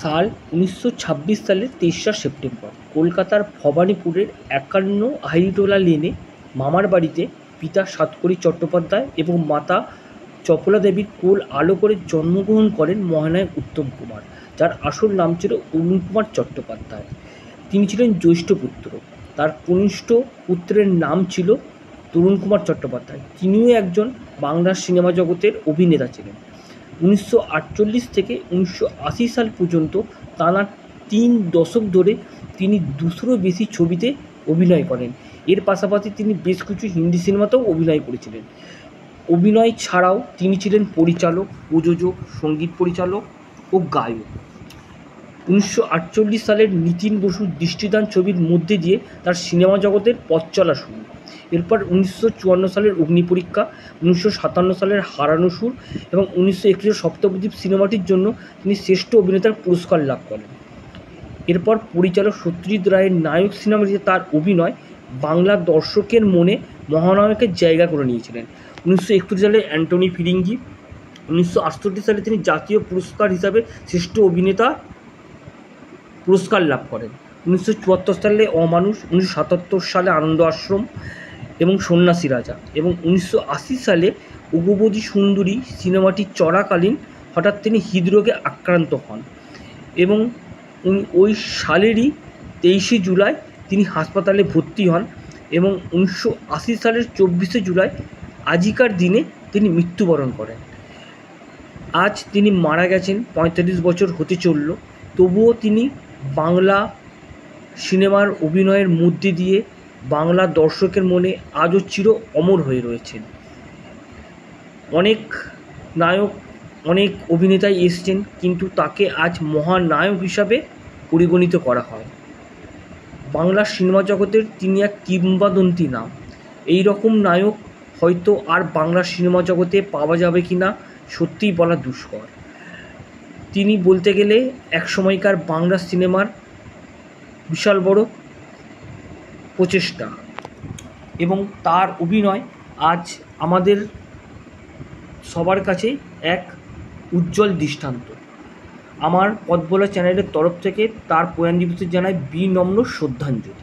সাল 1926 সালের 23 সেপ্টেম্বর কলকাতার ভবানীপুরের 51 হাইটোলা লেনে মামার বাড়িতে পিতা সাতকড়ি চট্টোপাধ্যায় এবং মাতা চপলা দেবীর কোল আলো করে জন্মগ্রহণ করেন মহানায়ক উত্তম কুমার, যার আসল নাম ছিল অরুণ কুমার চট্টোপাধ্যায়। তিনি ছিলেন জ্যৈষ্ঠ পুত্র। তার কনিষ্ঠ পুত্রের নাম ছিল তরুণ কুমার চট্টোপাধ্যায়। তিনিও একজন বাংলার সিনেমা জগতের অভিনেতা ছিলেন। 1948 থেকে 1980 সাল পর্যন্ত টানা 3 দশক ধরে তিনি 200-রও বেশি ছবিতে অভিনয় করেন। এর পাশাপাশি তিনি বেশ কিছু হিন্দি সিনেমাতেও অভিনয় করেছিলেন। অভিনয় ছাড়াও তিনি ছিলেন পরিচালক, প্রযোজক, সঙ্গীত পরিচালক ও গায়ক। 1948 সালের নিতিন বসুর দৃষ্টিদান ছবির মধ্যে দিয়ে তার সিনেমা জগতের পথ চলা শুরু। এরপর 1954 সালের অগ্নিপরীক্ষা, 1957 সালের হারানো সুর এবং 1961 সপ্তপ্রদীপ সিনেমাটির জন্য তিনি শ্রেষ্ঠ অভিনেতার পুরস্কার লাভ করেন। এরপর পরিচালক সত্যজিৎ রায়ের নায়ক সিনেমাটিতে তার অভিনয় বাংলার দর্শকের মনে মহানায়কের জায়গা করে নিয়েছিলেন। 1961 সালে অ্যান্টনি ফিরিঙ্গি, 1968 সালে তিনি জাতীয় পুরস্কার হিসাবে শ্রেষ্ঠ অভিনেতা পুরস্কার লাভ করেন। 1974 সালে অমানুষ, 1977 সালে আনন্দ আশ্রম এবং সন্ন্যাসী রাজা এবং 1980 সালে অগুবতী সুন্দরী সিনেমাটি চলাকালীন হঠাৎ তিনি হৃদরোগে আক্রান্ত হন এবং ওই সালেরই 23 জুলাই তিনি হাসপাতালে ভর্তি হন এবং 1980 সালের 24 জুলাই আজিকার দিনে তিনি মৃত্যুবরণ করেন। আজ তিনি মারা গেছেন, 45 বছর হতে চলল। তবুও তিনি বাংলা সিনেমার অভিনয়ের মধ্যে দিয়ে বাংলা দর্শকের মনে আজও চির অমর হয়ে রয়েছেন। অনেক নায়ক, অনেক অভিনেতাই এসেছেন, কিন্তু তাকে আজ মহানায়ক হিসাবে পরিগণিত করা হয়। বাংলা সিনেমা জগতের তিনি এক কিংবদন্তি নাম। এই রকম নায়ক হয়তো আর বাংলা সিনেমা জগতে পাওয়া যাবে কি না সত্যিই বলা দুষ্কর। তিনি বলতে গেলে এক সময়কার বাংলা সিনেমার বিশাল বড় প্রচেষ্টা এবং তার অভিনয় আজ আমাদের সবার কাছে এক উজ্জ্বল দৃষ্টান্ত। আমার পথ বলা চ্যানেলের তরফ থেকে তার প্রয়াণ দিবসে জানাই বিনম্র শ্রদ্ধাঞ্জলি।